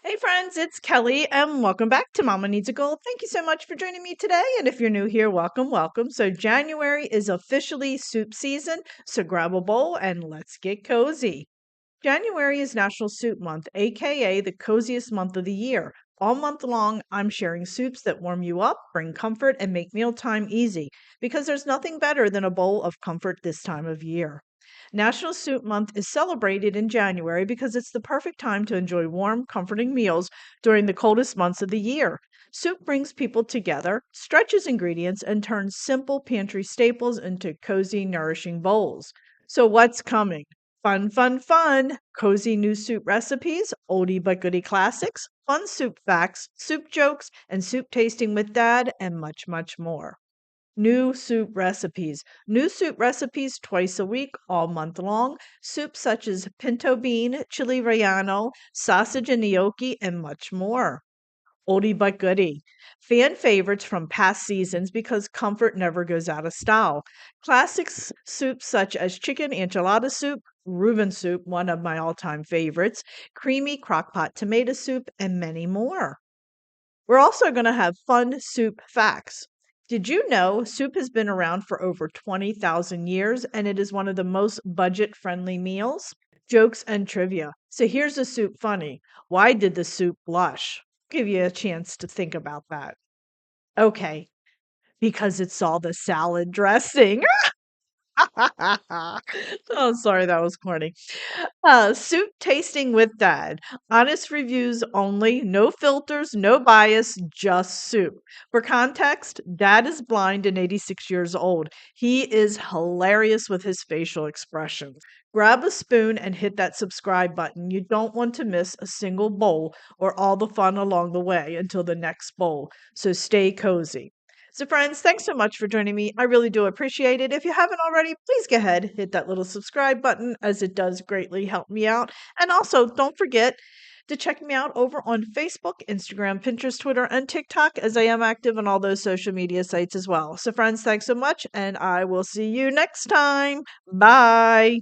Hey friends, it's Kelly and welcome back to Mama Needs a Goal. Thank you so much for joining me today. And if you're new here, welcome, welcome. So January is officially soup season, so grab a bowl and let's get cozy. January is National Soup Month, aka the coziest month of the year. All month long, I'm sharing soups that warm you up, bring comfort, and make mealtime easy because there's nothing better than a bowl of comfort this time of year. National Soup Month is celebrated in January because it's the perfect time to enjoy warm, comforting meals during the coldest months of the year. Soup brings people together, stretches ingredients, and turns simple pantry staples into cozy, nourishing bowls. So, what's coming? Fun, fun, fun! Cozy new soup recipes, oldie but goodie classics, fun soup facts, soup jokes, and soup tasting with dad, and much, much more. New soup recipes. New soup recipes twice a week, all month long. Soups such as pinto bean, chili relleno, sausage and gnocchi, and much more. Oldie but goodie. Fan favorites from past seasons because comfort never goes out of style. Classics soups such as chicken enchilada soup, Reuben soup, one of my all time favorites, creamy crockpot tomato soup, and many more. We're also going to have fun soup facts. Did you know soup has been around for over 20,000 years and it is one of the most budget friendly meals? Jokes and trivia. So here's a soup funny. Why did the soup blush? Give you a chance to think about that. Okay, because it saw the salad dressing. Oh, sorry, that was corny. Soup tasting with dad. Honest reviews only. No filters, no bias, just soup. For context, dad is blind and 86 years old. He is hilarious with his facial expressions. Grab a spoon and hit that subscribe button. You don't want to miss a single bowl or all the fun along the way until the next bowl. So stay cozy. So, friends, thanks so much for joining me. I really do appreciate it. If you haven't already, please go ahead, hit that little subscribe button as it does greatly help me out. And also, don't forget to check me out over on Facebook, Instagram, Pinterest, Twitter, and TikTok, as I am active on all those social media sites as well. So, friends, thanks so much, and I will see you next time. Bye.